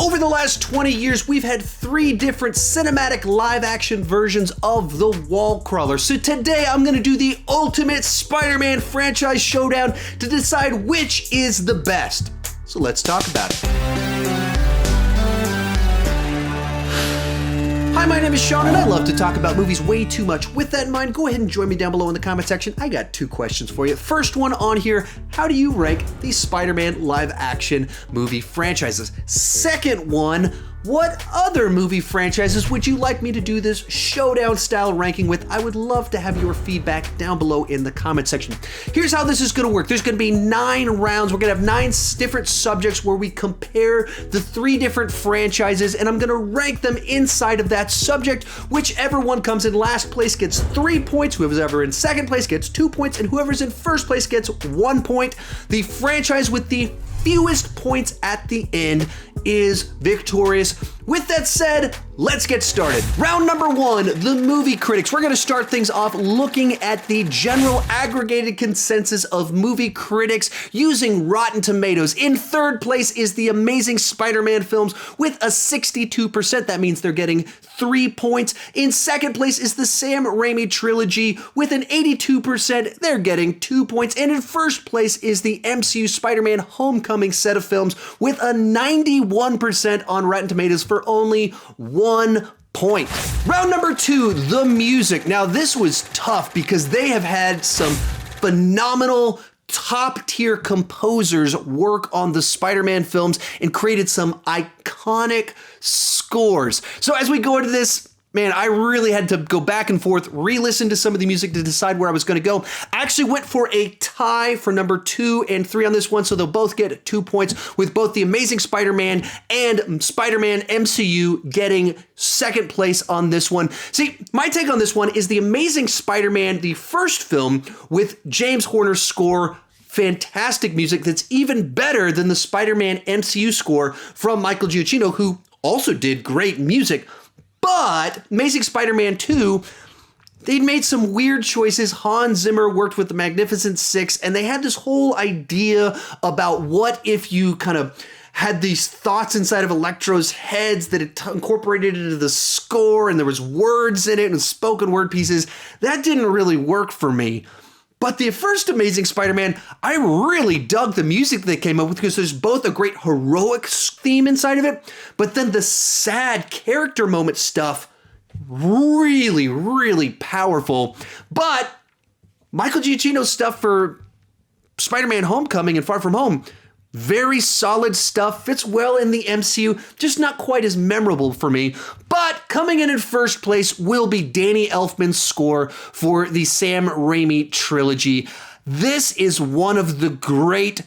Over the last 20 years, we've had 3 different cinematic live-action versions of the Wall Crawler. So today, I'm going to do the ultimate Spider-Man franchise showdown to decide which is the best. So let's talk about it. Hi, my name is Sean, and I love to talk about movies way too much. With that in mind, go ahead and join me down below in the comment section. I got 2 questions for you. First one on here, how do you rank the Spider-Man live-action movie franchises? Second one, what other movie franchises would you like me to do this showdown style ranking with? I would love to have your feedback down below in the comment section. Here's how this is going to work. There's going to be 9 rounds. We're going to have 9 different subjects where we compare the 3 different franchises, and I'm going to rank them inside of that subject. Whichever one comes in last place gets 3 points. Whoever's ever in second place gets 2 points, and whoever's in first place gets 1 point. The franchise with the fewest points at the end is victorious. With that said, let's get started. Round number 1, the movie critics. We're going to start things off looking at the general aggregated consensus of movie critics using Rotten Tomatoes. In third place is the Amazing Spider-Man films with a 62%. That means they're getting 3 points. In second place is the Sam Raimi trilogy with an 82%. They're getting 2 points. And in first place is the MCU Spider-Man Homecoming set of films with a 91% on Rotten Tomatoes for only 1 point. Round number 2, the music. Now this was tough because they have had some phenomenal top tier composers work on the Spider-Man films and created some iconic scores. So as we go into this, man, I really had to go back and forth, re-listen to some of the music to decide where I was going to go. I actually went for a tie for number 2 and 3 on this one, so they'll both get 2 points, with both the Amazing Spider-Man and Spider-Man MCU getting second place on this one. See, my take on this one is the Amazing Spider-Man, the first film with James Horner's score, fantastic music that's even better than the Spider-Man MCU score from Michael Giacchino, who also did great music. But Amazing Spider-Man 2, they'd made some weird choices. Hans Zimmer worked with the Magnificent Six, and they had this whole idea about what if you kind of had these thoughts inside of Electro's heads that it incorporated into the score, and there was words in it and spoken word pieces. That didn't really work for me. But the first Amazing Spider-Man, I really dug the music they came up with because there's both a great heroic theme inside of it, but then the sad character moment stuff, really, really powerful. But Michael Giacchino's stuff for Spider-Man Homecoming and Far From Home, very solid stuff, fits well in the MCU, just not quite as memorable for me. But coming in first place will be Danny Elfman's score for the Sam Raimi trilogy. This is one of the great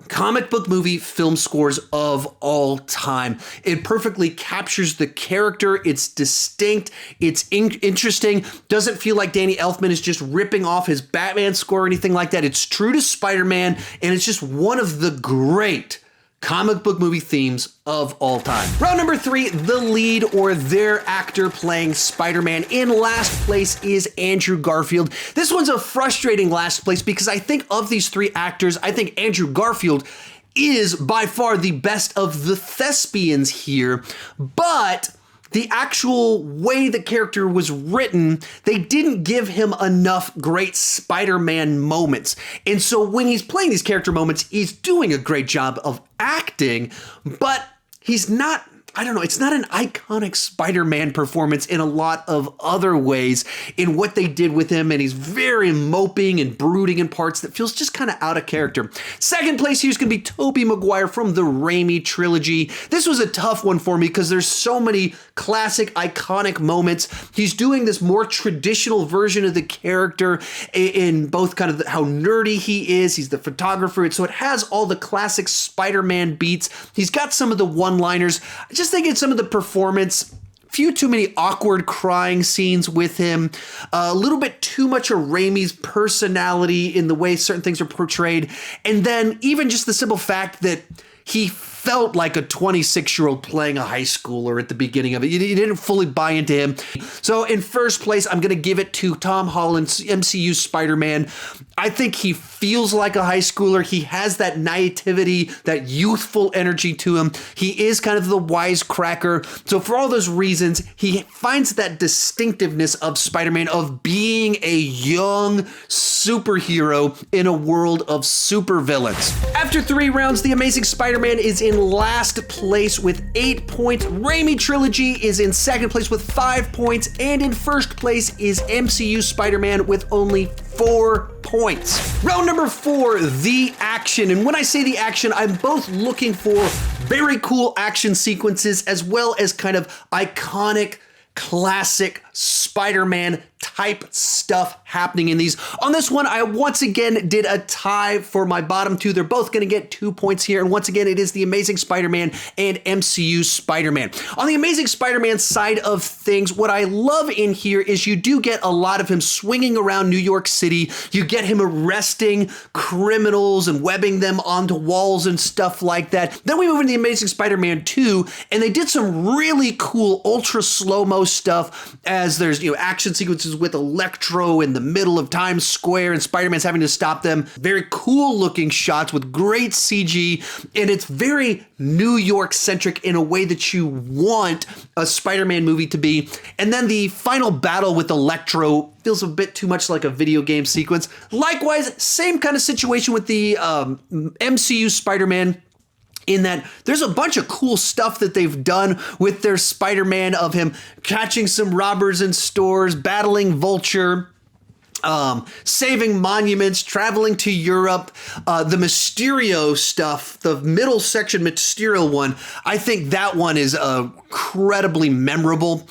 comic book movie film scores of all time. It perfectly captures the character. It's distinct. It's interesting. Doesn't feel like Danny Elfman is just ripping off his Batman score or anything like that. It's true to Spider-Man, and it's just one of the great comic book movie themes of all time. Round number 3, the lead or their actor playing Spider-Man. In last place is Andrew Garfield. This one's a frustrating last place because I think of these 3 actors, I think Andrew Garfield is by far the best of the thespians here, but the actual way the character was written, they didn't give him enough great Spider-Man moments. And so when he's playing these character moments, he's doing a great job of acting, but he's not, I don't know, it's not an iconic Spider-Man performance in a lot of other ways in what they did with him, and he's very moping and brooding in parts that feels just kind of out of character. Second place here is going to be Tobey Maguire from the Raimi trilogy. This was a tough one for me because there's so many classic, iconic moments. He's doing this more traditional version of the character in both kind of how nerdy he is. He's the photographer, and so it has all the classic Spider-Man beats. He's got some of the one-liners. I just think in some of the performance, few too many awkward crying scenes with him, a little bit too much of Raimi's personality in the way certain things are portrayed, and then even just the simple fact that he felt like a 26-year-old playing a high schooler at the beginning of it. You didn't fully buy into him. So in first place, I'm going to give it to Tom Holland's MCU Spider-Man. I think he feels like a high schooler. He has that naivety, that youthful energy to him. He is kind of the wisecracker. So for all those reasons, he finds that distinctiveness of Spider-Man, of being a young superhero in a world of supervillains. After 3 rounds, The Amazing Spider-Man is in last place with 8 points. Raimi Trilogy is in second place with 5 points. And in first place is MCU Spider-Man with only 4 points. Round number 4, the action. And when I say the action, I'm both looking for very cool action sequences as well as kind of iconic, classic Spider-Man type stuff happening in these. On this one, I once again did a tie for my bottom 2. They're both going to get 2 points here. And once again, it is The Amazing Spider-Man and MCU Spider-Man. On The Amazing Spider-Man side of things, what I love in here is you do get a lot of him swinging around New York City. You get him arresting criminals and webbing them onto walls and stuff like that. Then we move into The Amazing Spider-Man 2, and they did some really cool ultra slow-mo stuff as there's, action sequences with Electro in the middle of Times Square and Spider-Man's having to stop them. Very cool looking shots with great CG, and it's very New York centric in a way that you want a Spider-Man movie to be. And then the final battle with Electro feels a bit too much like a video game sequence. Likewise, same kind of situation with the MCU Spider-Man, in that there's a bunch of cool stuff that they've done with their Spider-Man, of him catching some robbers in stores, battling Vulture, saving monuments, traveling to Europe, the Mysterio stuff, the middle section Mysterio one. I think that one is incredibly memorable.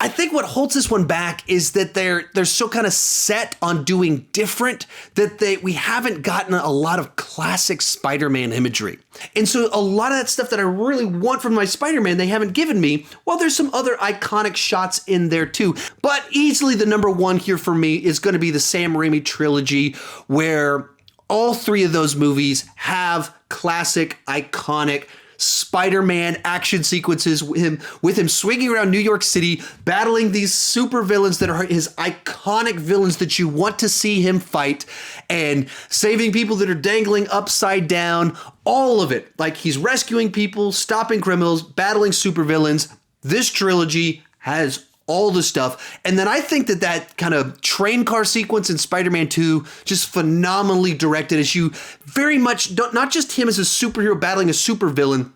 I think what holds this one back is that they're so kind of set on doing different that we haven't gotten a lot of classic Spider-Man imagery. And so a lot of that stuff that I really want from my Spider-Man, they haven't given me. Well, there's some other iconic shots in there too. But easily the number 1 here for me is going to be the Sam Raimi trilogy, where all 3 of those movies have classic, iconic Spider-Man action sequences with him swinging around New York City, battling these super villains that are his iconic villains that you want to see him fight, and saving people that are dangling upside down. All of it. Like, he's rescuing people, stopping criminals, battling super villains. This trilogy has all the stuff. And then I think that kind of train car sequence in Spider-Man 2, just phenomenally directed, as you very much don't, not just him as a superhero battling a supervillain,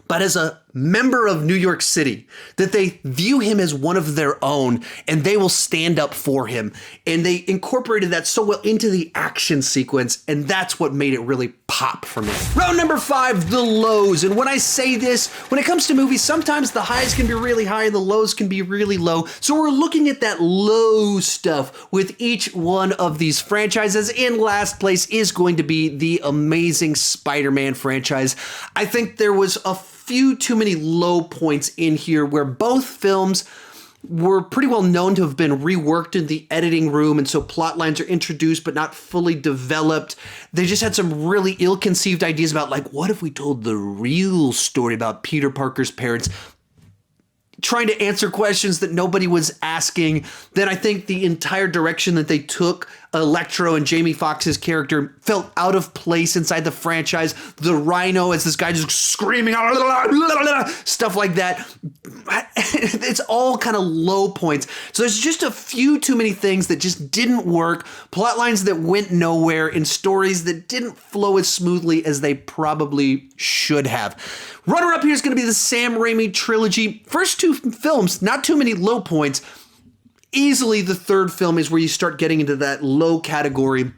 but as a member of New York City, that they view him as one of their own and they will stand up for him. And they incorporated that so well into the action sequence, and that's what made it really pop for me. Round number 5, the lows. And when I say this, when it comes to movies, sometimes the highs can be really high and the lows can be really low. So we're looking at that low stuff with each one of these franchises. In last place is going to be the Amazing Spider-Man franchise. I think there was a few too many low points in here, where both films were pretty well known to have been reworked in the editing room, and so plot lines are introduced but not fully developed. They just had some really ill-conceived ideas about, like, what if we told the real story about Peter Parker's parents, trying to answer questions that nobody was asking. Then I think the entire direction that they took Electro and Jamie Foxx's character felt out of place inside the franchise. The Rhino as this guy just screaming, stuff like that. It's all kind of low points. So there's just a few too many things that just didn't work, plot lines that went nowhere, and stories that didn't flow as smoothly as they probably should have. Runner-up here is going to be the Sam Raimi trilogy. First 2 films, not too many low points. Easily the third film is where you start getting into that low category.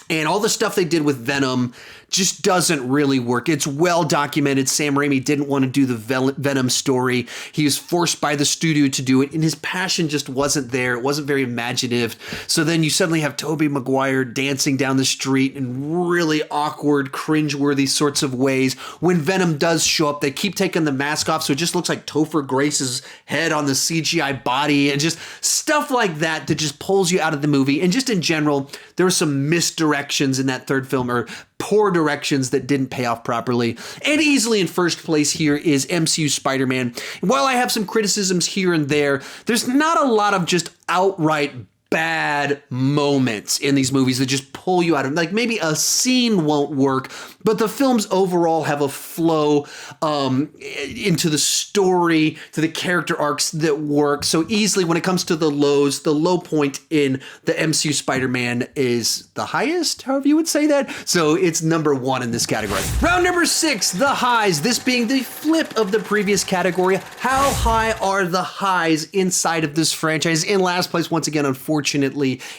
And all the stuff they did with Venom just doesn't really work. It's well documented. Sam Raimi didn't want to do the Venom story. He was forced by the studio to do it, and his passion just wasn't there. It wasn't very imaginative. So then you suddenly have Tobey Maguire dancing down the street in really awkward, cringeworthy sorts of ways. When Venom does show up, they keep taking the mask off, so it just looks like Topher Grace's head on the CGI body, and just stuff like that just pulls you out of the movie. And just in general, there were some misdirections in that third film, or poor directions that didn't pay off properly. And easily in first place here is MCU Spider-Man. While I have some criticisms here and there, there's not a lot of just outright bad moments in these movies that just pull you out of, like, maybe a scene won't work, but the films overall have a flow into the story, to the character arcs that work. So easily when it comes to the lows, the low point in the MCU Spider-Man is the highest, however you would say that. So it's number 1 in this category. Round number 6, the highs. This being the flip of the previous category. How high are the highs inside of this franchise? In last place, once again, unfortunately,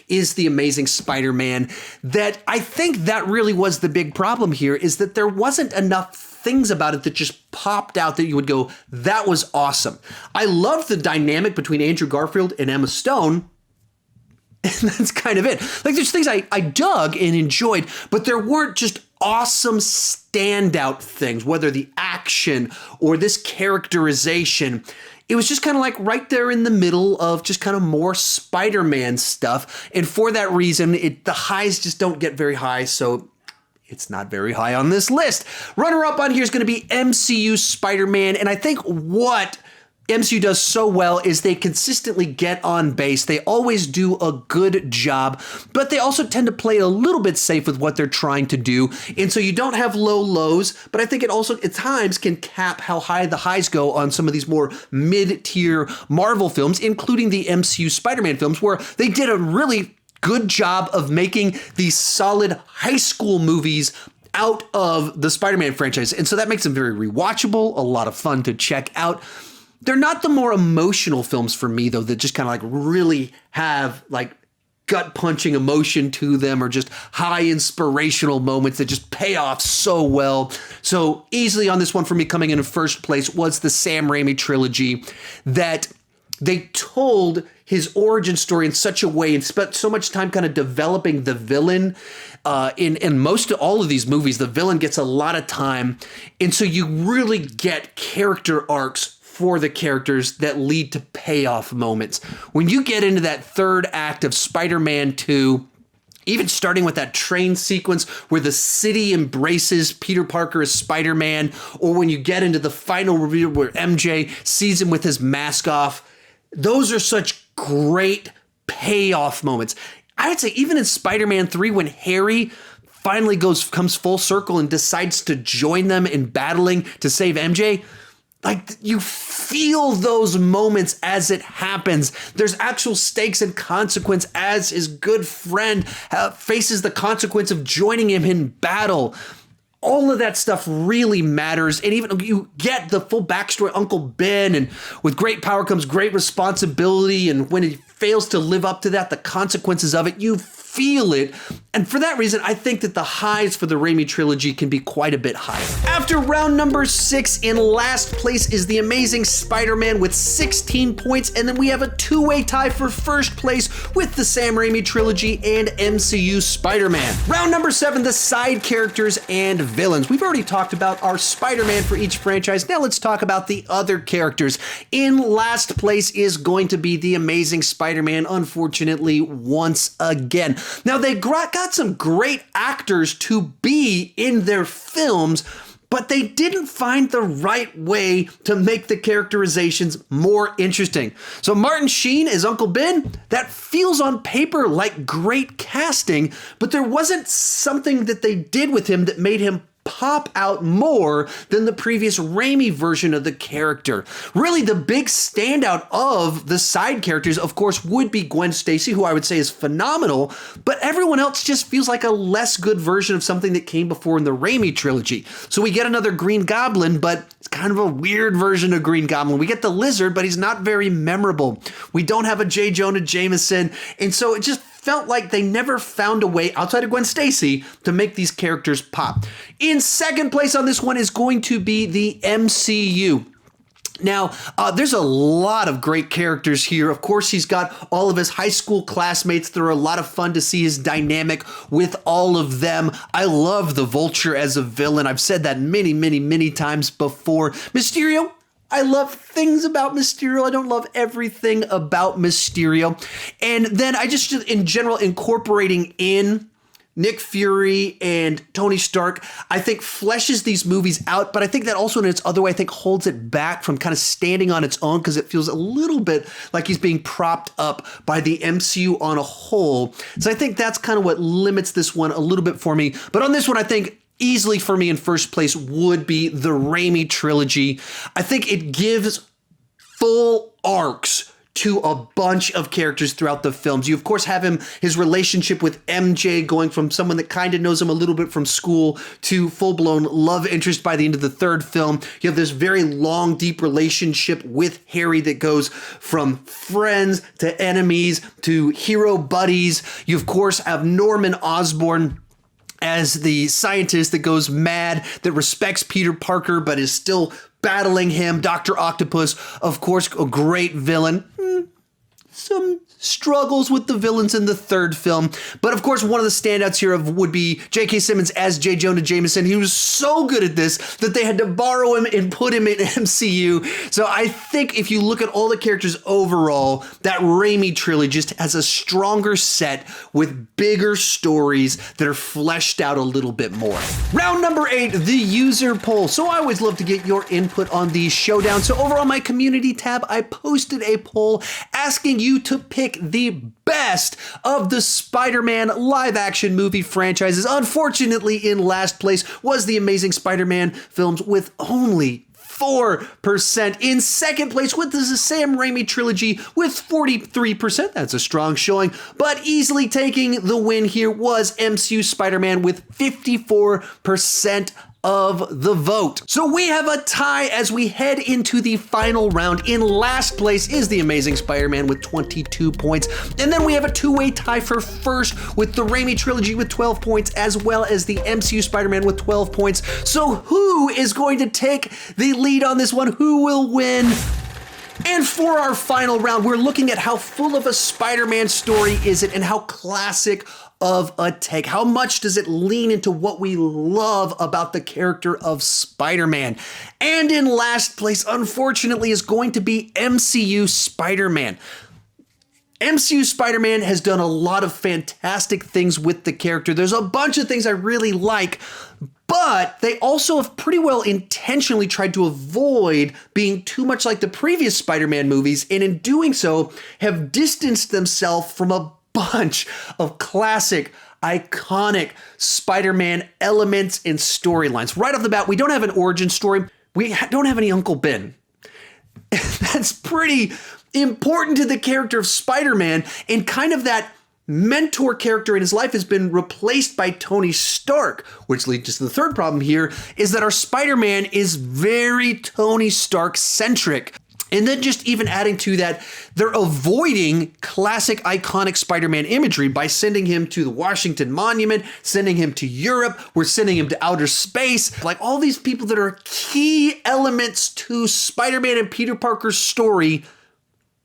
is The Amazing Spider-Man. That I think that really was the big problem here, is that there wasn't enough things about it that just popped out that you would go, that was awesome. I loved the dynamic between Andrew Garfield and Emma Stone. And that's kind of it. Like, there's things I dug and enjoyed, but there weren't just awesome standout things, whether the action or this characterization. It was just kind of like right there in the middle of just kind of more Spider-Man stuff. And for that reason, the highs just don't get very high. So it's not very high on this list. Runner up on here is going to be MCU Spider-Man. And I think what MCU does so well is they consistently get on base. They always do a good job, but they also tend to play a little bit safe with what they're trying to do. And so you don't have low lows, but I think it also at times can cap how high the highs go on some of these more mid-tier Marvel films, including the MCU Spider-Man films, where they did a really good job of making these solid high school movies out of the Spider-Man franchise. And so that makes them very rewatchable, a lot of fun to check out. They're not the more emotional films for me, though, that just kind of like really have like gut-punching emotion to them, or just high inspirational moments that just pay off so well. So easily on this one for me, coming in first place was the Sam Raimi trilogy, that they told his origin story in such a way and spent so much time kind of developing the villain. In most of all of these movies, the villain gets a lot of time. And so you really get character arcs for the characters that lead to payoff moments. When you get into that third act of Spider-Man 2, even starting with that train sequence where the city embraces Peter Parker as Spider-Man, or when you get into the final reveal where MJ sees him with his mask off, those are such great payoff moments. I would say even in Spider-Man 3, when Harry finally comes full circle and decides to join them in battling to save MJ, like, you feel those moments as it happens. There's actual stakes and consequence as his good friend faces the consequence of joining him in battle. All of that stuff really matters. And even you get the full backstory, Uncle Ben, and with great power comes great responsibility. And when he fails to live up to that, the consequences of it, you feel it. And for that reason, I think that the highs for the Raimi trilogy can be quite a bit higher. After round number 6, in last place is The Amazing Spider-Man with 16 points. And then we have a two-way tie for first place with the Sam Raimi trilogy and MCU Spider-Man. Round number 7, the side characters and villains. We've already talked about our Spider-Man for each franchise. Now let's talk about the other characters. In last place is going to be The Amazing Spider-Man, unfortunately, once again. Now, they got some great actors to be in their films, but they didn't find the right way to make the characterizations more interesting. So Martin Sheen as Uncle Ben, that feels on paper like great casting, but there wasn't something that they did with him that made him pop out more than the previous Raimi version of the character. Really, the big standout of the side characters, of course, would be Gwen Stacy, who I would say is phenomenal, but everyone else just feels like a less good version of something that came before in the Raimi trilogy. So we get another Green Goblin, but it's kind of a weird version of Green Goblin. We get the Lizard, but he's not very memorable. We don't have a J. Jonah Jameson, and so it just felt like they never found a way, outside of Gwen Stacy, to make these characters pop. In second place on this one is going to be the MCU. Now, there's a lot of great characters here. Of course, he's got all of his high school classmates. They're a lot of fun to see his dynamic with all of them. I love the Vulture as a villain. I've said that many, many, many times before. Mysterio, I love things about Mysterio. I don't love everything about Mysterio. And then I just, in general, incorporating in Nick Fury and Tony Stark, I think fleshes these movies out, but I think that also in its other way, I think holds it back from kind of standing on its own because it feels a little bit like he's being propped up by the MCU on a whole. So I think that's kind of what limits this one a little bit for me. But on this one, I think easily for me in first place would be the Raimi trilogy. I think it gives full arcs to a bunch of characters throughout the films. You, of course, have his relationship with MJ going from someone that kind of knows him a little bit from school to full-blown love interest by the end of the third film. You have this very long, deep relationship with Harry that goes from friends to enemies to hero buddies. You, of course, have Norman Osborn as the scientist that goes mad, that respects Peter Parker, but is still battling him. Dr. Octopus, of course, a great villain. Some struggles with the villains in the third film. But of course, one of the standouts here would be J.K. Simmons as J. Jonah Jameson. He was so good at this that they had to borrow him and put him in MCU. So I think if you look at all the characters overall, that Raimi trilogy just has a stronger set with bigger stories that are fleshed out a little bit more. Round number 8, the user poll. So I always love to get your input on these showdowns. So over on my community tab, I posted a poll asking you to pick the best of the Spider-Man live action movie franchises. Unfortunately, in last place was the Amazing Spider-Man films with only 4%. In second place with the Sam Raimi trilogy with 43%. That's a strong showing, but easily taking the win here was MCU Spider-Man with 54% of the vote. So we have a tie as we head into the final round. In last place is The Amazing Spider-Man with 22 points. And then we have a two-way tie for first with the Raimi trilogy with 12 points, as well as the MCU Spider-Man with 12 points. So who is going to take the lead on this one? Who will win? And for our final round, we're looking at how full of a Spider-Man story is it and how classic of a take. How much does it lean into what we love about the character of Spider-Man? And in last place, unfortunately, is going to be MCU Spider-Man. MCU Spider-Man has done a lot of fantastic things with the character. There's a bunch of things I really like, but they also have pretty well intentionally tried to avoid being too much like the previous Spider-Man movies, and in doing so, have distanced themselves from a bunch of classic, iconic Spider-Man elements and storylines. Right off the bat, we don't have an origin story. We don't have any Uncle Ben. That's pretty important to the character of Spider-Man, and kind of that mentor character in his life has been replaced by Tony Stark, which leads us to the third problem here, is that our Spider-Man is very Tony Stark centric. And then just even adding to that, they're avoiding classic iconic Spider-Man imagery by sending him to the Washington Monument, sending him to Europe, we're sending him to outer space. Like all these people that are key elements to Spider-Man and Peter Parker's story,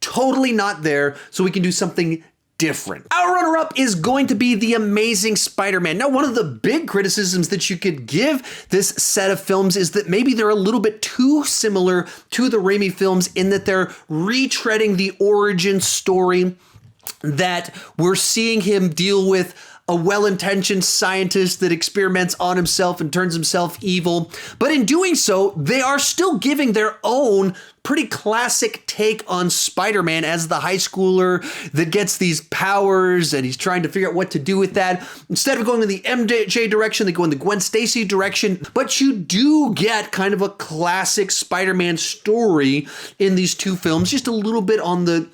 totally not there, so we can do something different. Our runner-up is going to be The Amazing Spider-Man. Now, one of the big criticisms that you could give this set of films is that maybe they're a little bit too similar to the Raimi films in that they're retreading the origin story, that we're seeing him deal with a well-intentioned scientist that experiments on himself and turns himself evil. But in doing so, they are still giving their own pretty classic take on Spider-Man as the high schooler that gets these powers and he's trying to figure out what to do with that. Instead of going in the MJ direction, they go in the Gwen Stacy direction. But you do get kind of a classic Spider-Man story in these two films, just a little bit on the,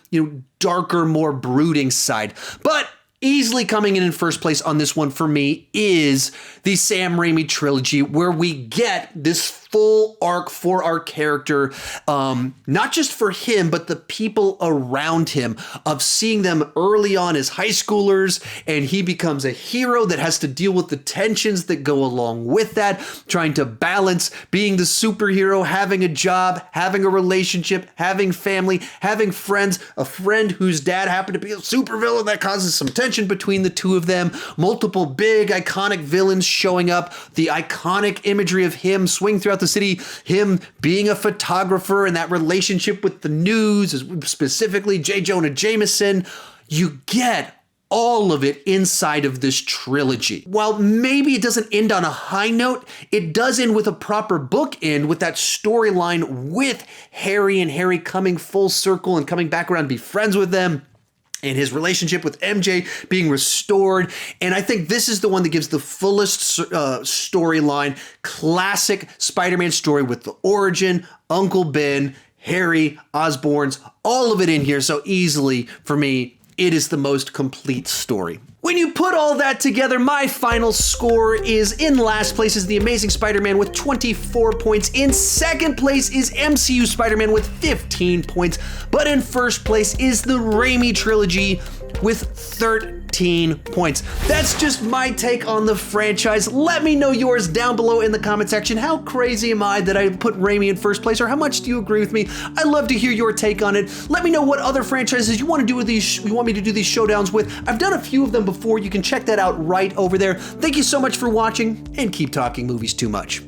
darker, more brooding side. But easily coming in first place on this one for me is the Sam Raimi trilogy, where we get this full arc for our character, not just for him, but the people around him, of seeing them early on as high schoolers, and he becomes a hero that has to deal with the tensions that go along with that, trying to balance being the superhero, having a job, having a relationship, having family, having friends, a friend whose dad happened to be a supervillain that causes some tension between the two of them, multiple big iconic villains showing up, the iconic imagery of him swinging throughout the city, him being a photographer and that relationship with the news, specifically J. Jonah Jameson. You get all of it inside of this trilogy. While maybe it doesn't end on a high note, it does end with a proper bookend with that storyline with Harry and Harry coming full circle and coming back around to be friends with them, and his relationship with MJ being restored. And I think this is the one that gives the fullest storyline, classic Spider-Man story with the origin, Uncle Ben, Harry, Osborn's, all of it in here. So easily, for me, it is the most complete story. When you put all that together, my final score is in last place is The Amazing Spider-Man with 24 points. In second place is MCU Spider-Man with 15 points. But in first place is the Raimi trilogy with 13 points. That's just my take on the franchise. Let me know yours down below in the comment section. How crazy am I that I put Raimi in first place, or how much do you agree with me? I'd love to hear your take on it. Let me know what other franchises you want to do with these. You want me to do these showdowns with. I've done a few of them before. You can check that out right over there. Thank you so much for watching, and keep talking movies too much.